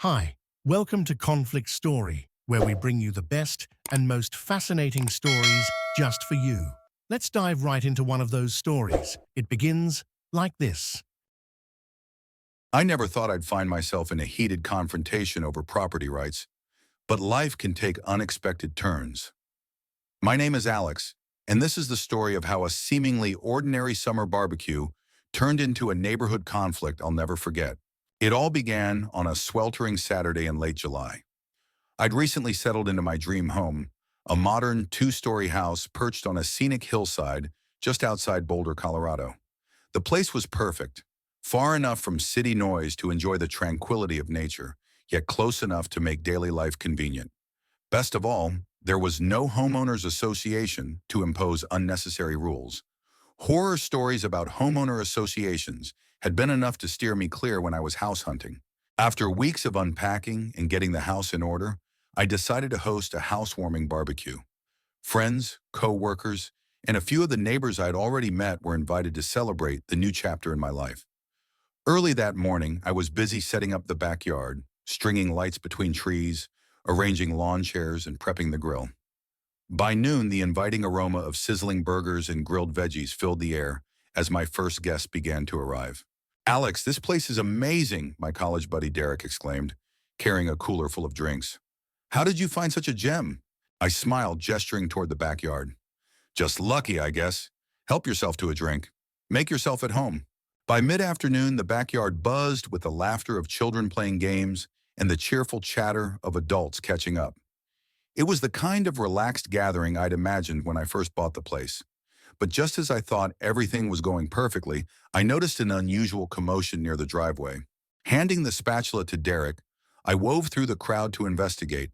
Hi, welcome to ConflictStory, where we bring you the best and most fascinating stories just for you. Let's dive right into one of those stories. It begins like this. I never thought I'd find myself in a heated confrontation over property rights, but life can take unexpected turns. My name is Alex, and this is the story of how a seemingly ordinary summer barbecue turned into a neighborhood conflict I'll never forget. It all began on a sweltering Saturday in late July. I'd recently settled into my dream home, a modern two-story house perched on a scenic hillside just outside Boulder, Colorado. The place was perfect, far enough from city noise to enjoy the tranquility of nature, yet close enough to make daily life convenient. Best of all, there was no homeowners association to impose unnecessary rules. Horror stories about homeowner associations had been enough to steer me clear when I was house hunting. After weeks of unpacking and getting the house in order, I decided to host a housewarming barbecue. Friends, co-workers, and a few of the neighbors I'd already met were invited to celebrate the new chapter in my life. Early that morning, I was busy setting up the backyard, stringing lights between trees, arranging lawn chairs, and prepping the grill. By noon, the inviting aroma of sizzling burgers and grilled veggies filled the air as my first guests began to arrive. "Alex, this place is amazing," my college buddy Derek exclaimed, carrying a cooler full of drinks. "How did you find such a gem?" I smiled, gesturing toward the backyard. "Just lucky, I guess. Help yourself to a drink. Make yourself at home." By mid-afternoon, the backyard buzzed with the laughter of children playing games and the cheerful chatter of adults catching up. It was the kind of relaxed gathering I'd imagined when I first bought the place. But just as I thought everything was going perfectly, I noticed an unusual commotion near the driveway. Handing the spatula to Derek, I wove through the crowd to investigate.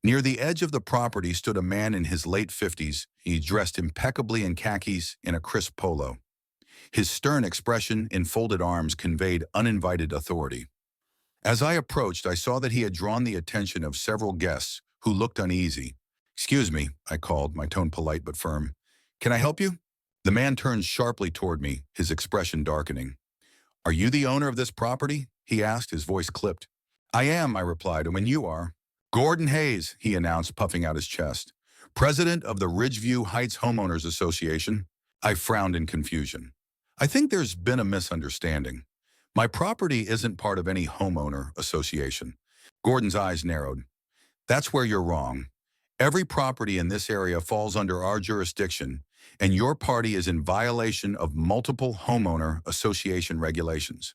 Near the edge of the property stood a man in his late 50s. He dressed impeccably in khakis and a crisp polo. His stern expression in folded arms conveyed uninvited authority. As I approached, I saw that he had drawn the attention of several guests who looked uneasy. "Excuse me," I called, my tone polite but firm. "Can I help you?" The man turned sharply toward me, his expression darkening. "Are you the owner of this property?" he asked, his voice clipped. "I am," I replied, "and when you are." "Gordon Hayes," he announced, puffing out his chest. "President of the Ridgeview Heights Homeowners Association." I frowned in confusion. "I think there's been a misunderstanding. My property isn't part of any homeowner association." Gordon's eyes narrowed. "That's where you're wrong. Every property in this area falls under our jurisdiction, and your party is in violation of multiple homeowner association regulations.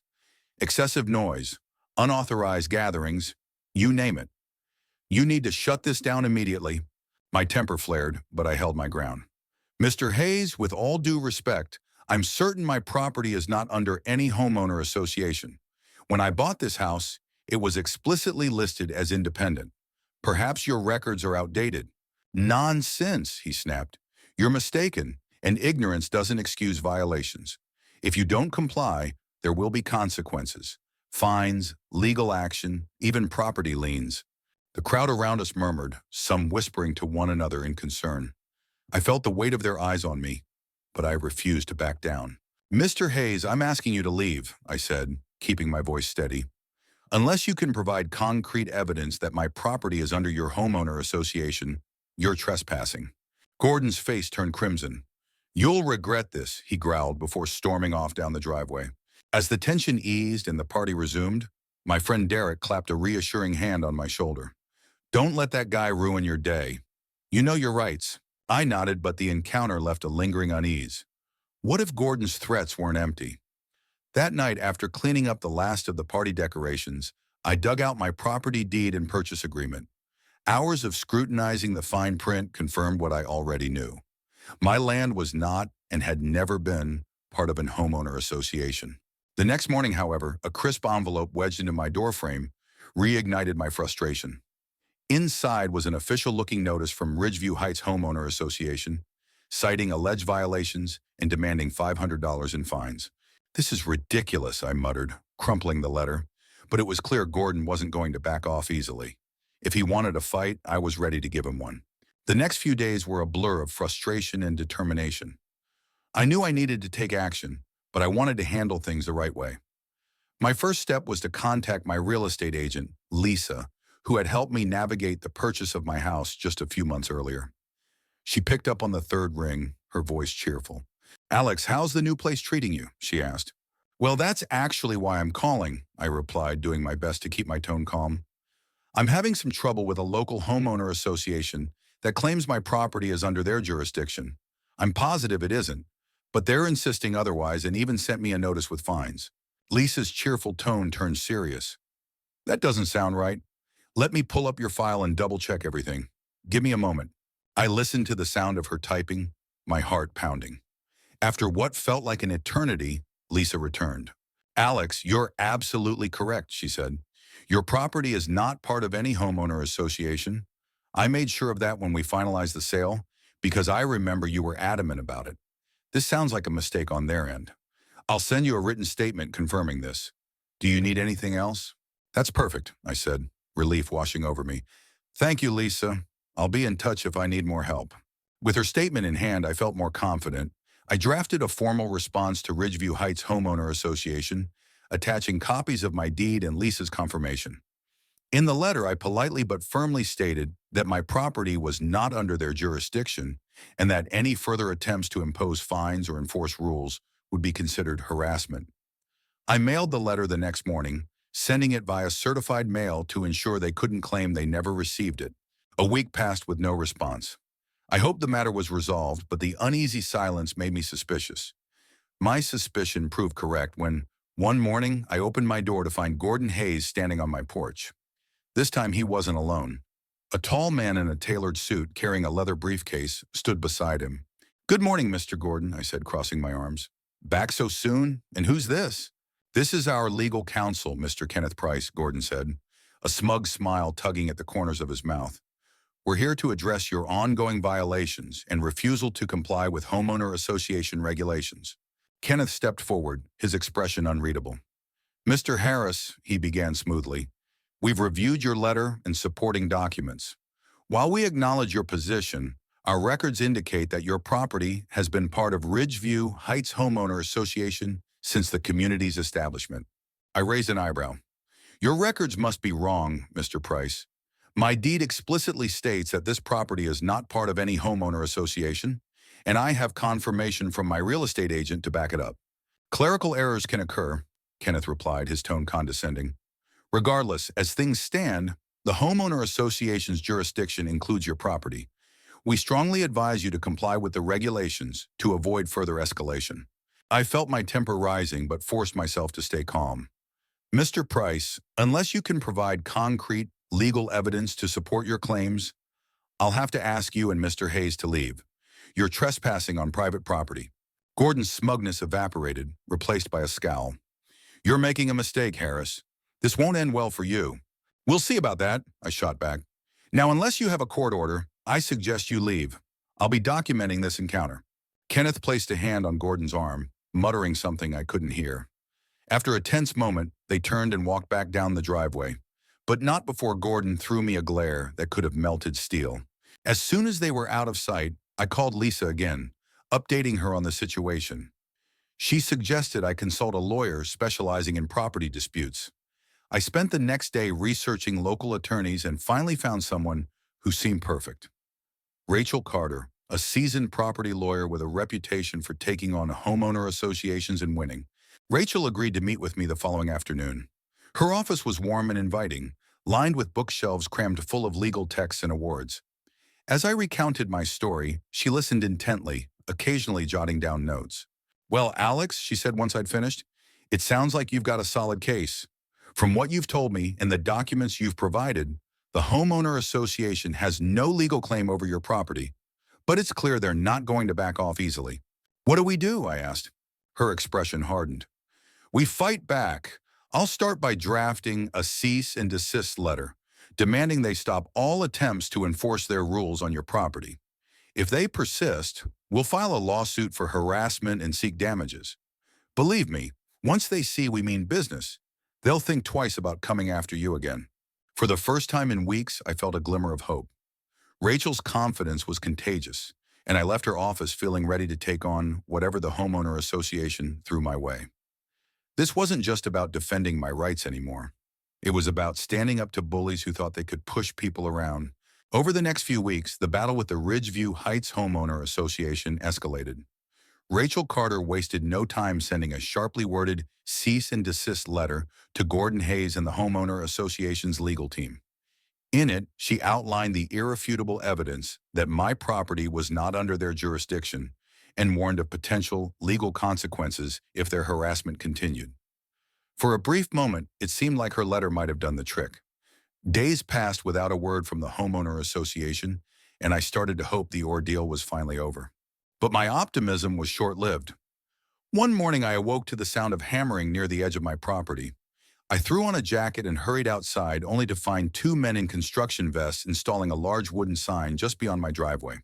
Excessive noise, unauthorized gatherings, you name it. You need to shut this down immediately." My temper flared, but I held my ground. "Mr. Hayes, with all due respect, I'm certain my property is not under any homeowner association. When I bought this house, it was explicitly listed as independent. Perhaps your records are outdated." "Nonsense," he snapped. "You're mistaken, and ignorance doesn't excuse violations. If you don't comply, there will be consequences. Fines, legal action, even property liens." The crowd around us murmured, some whispering to one another in concern. I felt the weight of their eyes on me, but I refused to back down. "Mr. Hayes, I'm asking you to leave," I said, keeping my voice steady. "Unless you can provide concrete evidence that my property is under your homeowner association, you're trespassing." Gordon's face turned crimson. "You'll regret this," he growled before storming off down the driveway. As the tension eased and the party resumed, my friend Derek clapped a reassuring hand on my shoulder. "Don't let that guy ruin your day. You know your rights." I nodded, but the encounter left a lingering unease. What if Gordon's threats weren't empty? That night, after cleaning up the last of the party decorations, I dug out my property deed and purchase agreement. Hours of scrutinizing the fine print confirmed what I already knew. My land was not and had never been part of an homeowner association. The next morning, however, a crisp envelope wedged into my doorframe reignited my frustration. Inside was an official-looking notice from Ridgeview Heights Homeowner Association, citing alleged violations and demanding $500 in fines. "This is ridiculous," I muttered, crumpling the letter, but it was clear Gordon wasn't going to back off easily. If he wanted a fight, I was ready to give him one. The next few days were a blur of frustration and determination. I knew I needed to take action, but I wanted to handle things the right way. My first step was to contact my real estate agent, Lisa, who had helped me navigate the purchase of my house just a few months earlier. She picked up on the third ring, her voice cheerful. "Alex, how's the new place treating you?" she asked. "Well, that's actually why I'm calling," I replied, doing my best to keep my tone calm. "I'm having some trouble with a local homeowner association that claims my property is under their jurisdiction. I'm positive it isn't, but they're insisting otherwise and even sent me a notice with fines." Lisa's cheerful tone turned serious. "That doesn't sound right. Let me pull up your file and double-check everything. Give me a moment." I listened to the sound of her typing, my heart pounding. After what felt like an eternity, Lisa returned. "Alex, you're absolutely correct," she said. "Your property is not part of any homeowner association. I made sure of that when we finalized the sale because I remember you were adamant about it. This sounds like a mistake on their end. I'll send you a written statement confirming this. Do you need anything else?" "That's perfect," I said, relief washing over me. "Thank you, Lisa. I'll be in touch if I need more help." With her statement in hand, I felt more confident. I drafted a formal response to Ridgeview Heights Homeowner Association, attaching copies of my deed and Lisa's confirmation. In the letter, I politely but firmly stated that my property was not under their jurisdiction and that any further attempts to impose fines or enforce rules would be considered harassment. I mailed the letter the next morning, sending it via certified mail to ensure they couldn't claim they never received it. A week passed with no response. I hoped the matter was resolved, but the uneasy silence made me suspicious. My suspicion proved correct when, one morning, I opened my door to find Gordon Hayes standing on my porch. This time he wasn't alone. A tall man in a tailored suit carrying a leather briefcase stood beside him. "Good morning, Mr. Gordon," I said, crossing my arms. "Back so soon? And who's this?" "This is our legal counsel, Mr. Kenneth Price," Gordon said, a smug smile tugging at the corners of his mouth. "We're here to address your ongoing violations and refusal to comply with homeowner association regulations." Kenneth stepped forward, his expression unreadable. "Mr. Harris," he began smoothly, "we've reviewed your letter and supporting documents. While we acknowledge your position, our records indicate that your property has been part of Ridgeview Heights Homeowner Association since the community's establishment." I raised an eyebrow. "Your records must be wrong, Mr. Price. My deed explicitly states that this property is not part of any homeowner association, and I have confirmation from my real estate agent to back it up." "Clerical errors can occur," Kenneth replied, his tone condescending. "Regardless, as things stand, the homeowner association's jurisdiction includes your property. We strongly advise you to comply with the regulations to avoid further escalation." I felt my temper rising but forced myself to stay calm. "Mr. Price, unless you can provide concrete, legal evidence to support your claims, I'll have to ask you and Mr. Hayes to leave. You're trespassing on private property." Gordon's smugness evaporated, replaced by a scowl. "You're making a mistake, Harris. This won't end well for you." "We'll see about that," I shot back. "Now, unless you have a court order, I suggest you leave. I'll be documenting this encounter." Kenneth placed a hand on Gordon's arm, muttering something I couldn't hear. After a tense moment, they turned and walked back down the driveway. But not before Gordon threw me a glare that could have melted steel. As soon as they were out of sight, I called Lisa again, updating her on the situation. She suggested I consult a lawyer specializing in property disputes. I spent the next day researching local attorneys and finally found someone who seemed perfect. Rachel Carter, a seasoned property lawyer with a reputation for taking on homeowner associations and winning. Rachel agreed to meet with me the following afternoon. Her office was warm and inviting, lined with bookshelves crammed full of legal texts and awards. As I recounted my story, she listened intently, occasionally jotting down notes. "Well, Alex," she said once I'd finished, "it sounds like you've got a solid case. From what you've told me and the documents you've provided, the homeowner association has no legal claim over your property, but it's clear they're not going to back off easily." "What do we do?" I asked. Her expression hardened. "We fight back. I'll start by drafting a cease and desist letter, demanding they stop all attempts to enforce their rules on your property. If they persist, we'll file a lawsuit for harassment and seek damages. Believe me, once they see we mean business, they'll think twice about coming after you again." For the first time in weeks, I felt a glimmer of hope. Rachel's confidence was contagious, and I left her office feeling ready to take on whatever the homeowner association threw my way. This wasn't just about defending my rights anymore. It was about standing up to bullies who thought they could push people around. Over the next few weeks, the battle with the Ridgeview Heights Homeowner Association escalated. Rachel Carter wasted no time sending a sharply worded cease and desist letter to Gordon Hayes and the Homeowner Association's legal team. In it, she outlined the irrefutable evidence that my property was not under their jurisdiction and warned of potential legal consequences if their harassment continued. For a brief moment, it seemed like her letter might have done the trick. Days passed without a word from the Homeowner Association, and I started to hope the ordeal was finally over. But my optimism was short-lived. One morning, I awoke to the sound of hammering near the edge of my property. I threw on a jacket and hurried outside, only to find two men in construction vests installing a large wooden sign just beyond my driveway.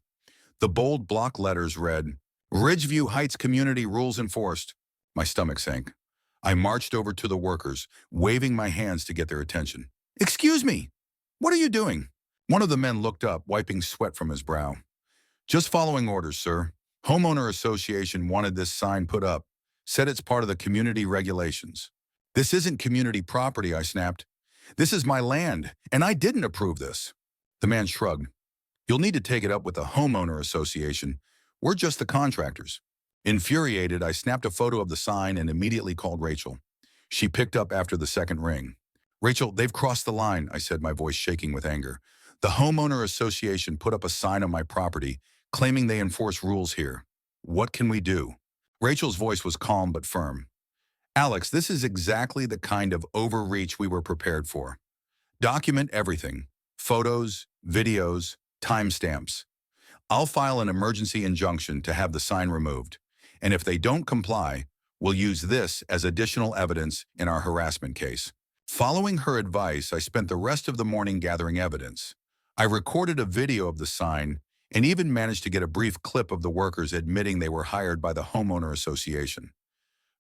The bold block letters read, "Ridgeview Heights Community Rules Enforced." My stomach sank. I marched over to the workers, waving my hands to get their attention. "Excuse me, what are you doing?" One of the men looked up, wiping sweat from his brow. "Just following orders, sir. Homeowner Association wanted this sign put up. Said it's part of the community regulations." "This isn't community property," I snapped. "This is my land, and I didn't approve this." The man shrugged. "You'll need to take it up with the Homeowner Association. We're just the contractors." Infuriated, I snapped a photo of the sign and immediately called Rachel. She picked up after the second ring. "Rachel, they've crossed the line," I said, my voice shaking with anger. "The Homeowner Association put up a sign on my property, claiming they enforce rules here. What can we do?" Rachel's voice was calm but firm. "Alex, this is exactly the kind of overreach we were prepared for. Document everything. Photos, videos, timestamps. I'll file an emergency injunction to have the sign removed. And if they don't comply, we'll use this as additional evidence in our harassment case." Following her advice, I spent the rest of the morning gathering evidence. I recorded a video of the sign and even managed to get a brief clip of the workers admitting they were hired by the Homeowner Association.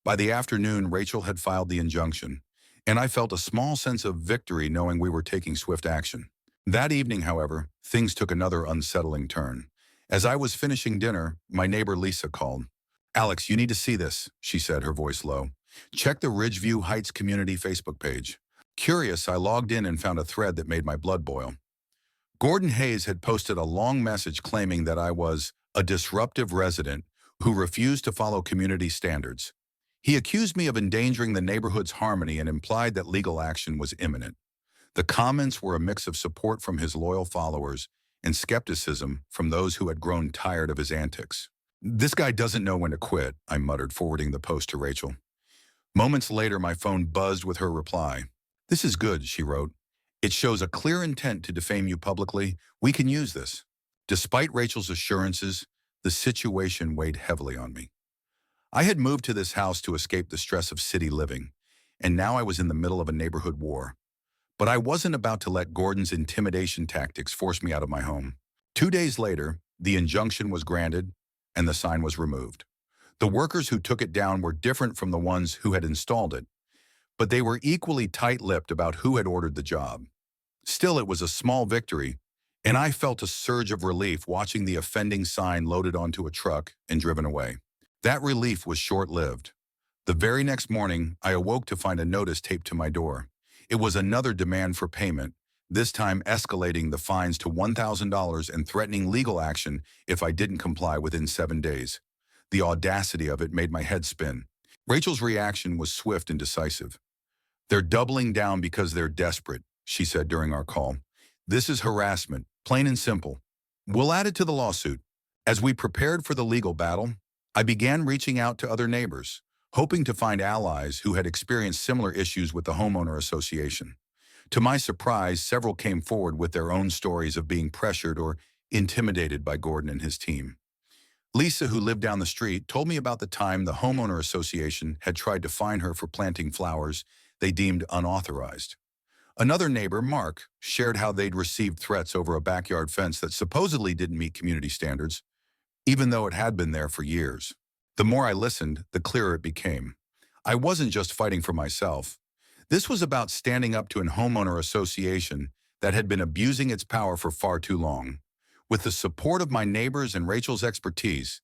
By the afternoon, Rachel had filed the injunction, and I felt a small sense of victory knowing we were taking swift action. That evening, however, things took another unsettling turn. As I was finishing dinner, my neighbor Lisa called. "Alex, you need to see this," she said, her voice low. "Check the Ridgeview Heights Community Facebook page." Curious, I logged in and found a thread that made my blood boil. Gordon Hayes had posted a long message claiming that I was a disruptive resident who refused to follow community standards. He accused me of endangering the neighborhood's harmony and implied that legal action was imminent. The comments were a mix of support from his loyal followers and skepticism from those who had grown tired of his antics. "This guy doesn't know when to quit," I muttered, forwarding the post to Rachel. Moments later, my phone buzzed with her reply. "This is good," she wrote. "It shows a clear intent to defame you publicly. We can use this." Despite Rachel's assurances, the situation weighed heavily on me. I had moved to this house to escape the stress of city living, and now I was in the middle of a neighborhood war. But I wasn't about to let Gordon's intimidation tactics force me out of my home. 2 days later, the injunction was granted, and the sign was removed. The workers who took it down were different from the ones who had installed it, but they were equally tight-lipped about who had ordered the job. Still, it was a small victory, and I felt a surge of relief watching the offending sign loaded onto a truck and driven away. That relief was short-lived. The very next morning, I awoke to find a notice taped to my door. It was another demand for payment, this time escalating the fines to $1,000 and threatening legal action if I didn't comply within 7 days. The audacity of it made my head spin. Rachel's reaction was swift and decisive. "They're doubling down because they're desperate," she said during our call. "This is harassment, plain and simple. We'll add it to the lawsuit." As we prepared for the legal battle, I began reaching out to other neighbors, hoping to find allies who had experienced similar issues with the Homeowner Association. To my surprise, several came forward with their own stories of being pressured or intimidated by Gordon and his team. Lisa, who lived down the street, told me about the time the Homeowner Association had tried to fine her for planting flowers they deemed unauthorized. Another neighbor, Mark, shared how they'd received threats over a backyard fence that supposedly didn't meet community standards, even though it had been there for years. The more I listened, the clearer it became. I wasn't just fighting for myself. This was about standing up to a homeowner association that had been abusing its power for far too long. With the support of my neighbors and Rachel's expertise,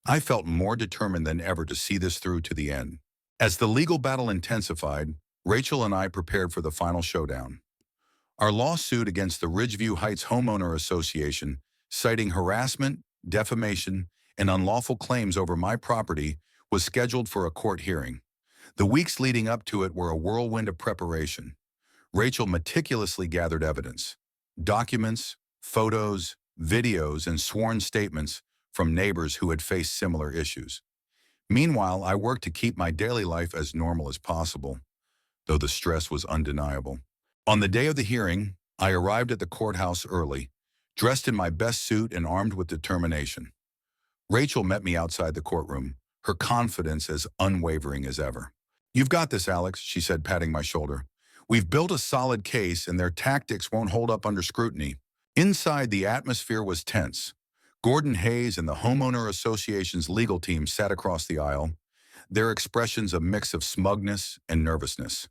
I felt more determined than ever to see this through to the end. As the legal battle intensified, Rachel and I prepared for the final showdown. Our lawsuit against the Ridgeview Heights Homeowner Association, citing harassment, defamation, and unlawful claims over my property, was scheduled for a court hearing. The weeks leading up to it were a whirlwind of preparation. Rachel meticulously gathered evidence, documents, photos, videos, and sworn statements from neighbors who had faced similar issues. Meanwhile, I worked to keep my daily life as normal as possible, though the stress was undeniable. On the day of the hearing, I arrived at the courthouse early, dressed in my best suit and armed with determination. Rachel met me outside the courtroom, her confidence as unwavering as ever. "You've got this, Alex," she said, patting my shoulder. "We've built a solid case, and their tactics won't hold up under scrutiny." Inside, the atmosphere was tense. Gordon Hayes and the Homeowner Association's legal team sat across the aisle, their expressions a mix of smugness and nervousness.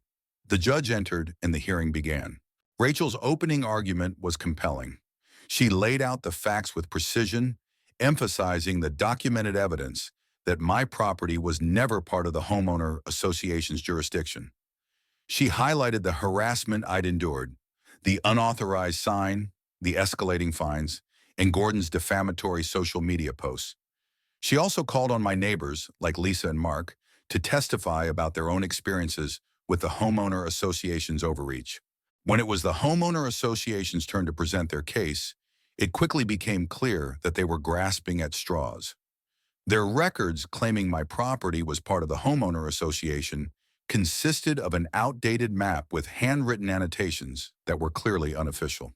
The judge entered, and the hearing began. Rachel's opening argument was compelling. She laid out the facts with precision, emphasizing the documented evidence that my property was never part of the Homeowner Association's jurisdiction. She highlighted the harassment I'd endured, the unauthorized sign, the escalating fines, and Gordon's defamatory social media posts. She also called on my neighbors, like Lisa and Mark, to testify about their own experiences with the Homeowner Association's overreach. When it was the Homeowner Association's turn to present their case, it quickly became clear that they were grasping at straws. Their records claiming my property was part of the Homeowner Association consisted of an outdated map with handwritten annotations that were clearly unofficial.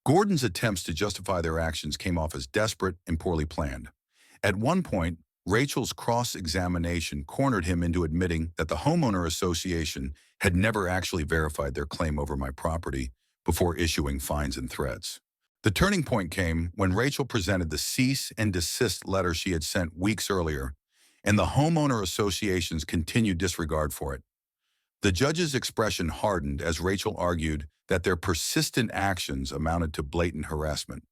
Gordon's attempts to justify their actions came off as desperate and poorly planned. At one point, Rachel's cross-examination cornered him into admitting that the Homeowner Association had never actually verified their claim over my property before issuing fines and threats. The turning point came when Rachel presented the cease and desist letter she had sent weeks earlier, and the Homeowner Association's continued disregard for it. The judge's expression hardened as Rachel argued that their persistent actions amounted to blatant harassment.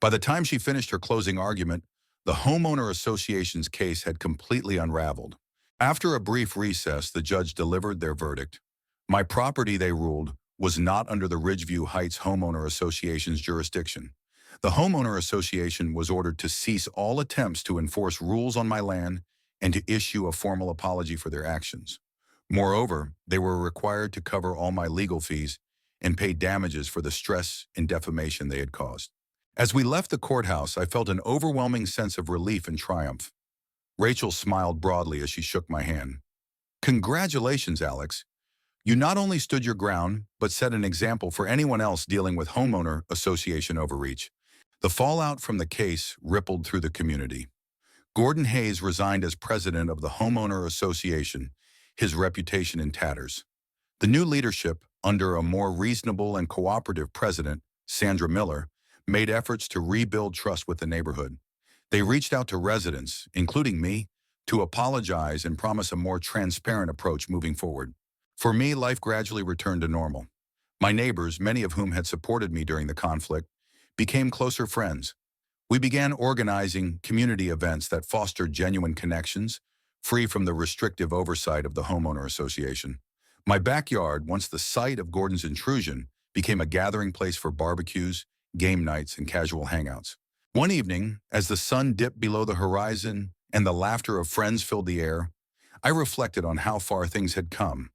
By the time she finished her closing argument, the Homeowner Association's case had completely unraveled. After a brief recess, the judge delivered their verdict. My property, they ruled, was not under the Ridgeview Heights Homeowner Association's jurisdiction. The Homeowner Association was ordered to cease all attempts to enforce rules on my land and to issue a formal apology for their actions. Moreover, they were required to cover all my legal fees and pay damages for the stress and defamation they had caused. As we left the courthouse, I felt an overwhelming sense of relief and triumph. Rachel smiled broadly as she shook my hand. "Congratulations, Alex. You not only stood your ground, but set an example for anyone else dealing with Homeowner Association overreach." The fallout from the case rippled through the community. Gordon Hayes resigned as president of the Homeowner Association, his reputation in tatters. The new leadership, under a more reasonable and cooperative president, Sandra Miller, made efforts to rebuild trust with the neighborhood. They reached out to residents, including me, to apologize and promise a more transparent approach moving forward. For me, life gradually returned to normal. My neighbors, many of whom had supported me during the conflict, became closer friends. We began organizing community events that fostered genuine connections, free from the restrictive oversight of the Homeowner Association. My backyard, once the site of Gordon's intrusion, became a gathering place for barbecues, game nights, and casual hangouts. One evening, as the sun dipped below the horizon and the laughter of friends filled the air, I reflected on how far things had come.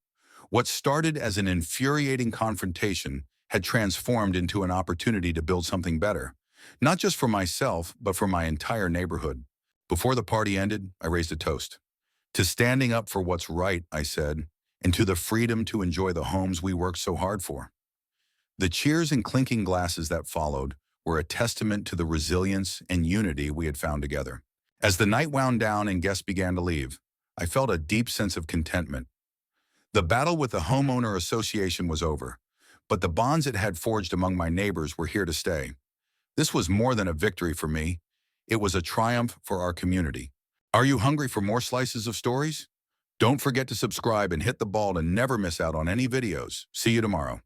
What started as an infuriating confrontation had transformed into an opportunity to build something better, not just for myself, but for my entire neighborhood. Before the party ended, I raised a toast. "To standing up for what's right," I said, "and to the freedom to enjoy the homes we worked so hard for." The cheers and clinking glasses that followed were a testament to the resilience and unity we had found together. As the night wound down and guests began to leave, I felt a deep sense of contentment. The battle with the Homeowner Association was over, but the bonds it had forged among my neighbors were here to stay. This was more than a victory for me. It was a triumph for our community. Are you hungry for more slices of stories? Don't forget to subscribe and hit the bell to never miss out on any videos. See you tomorrow.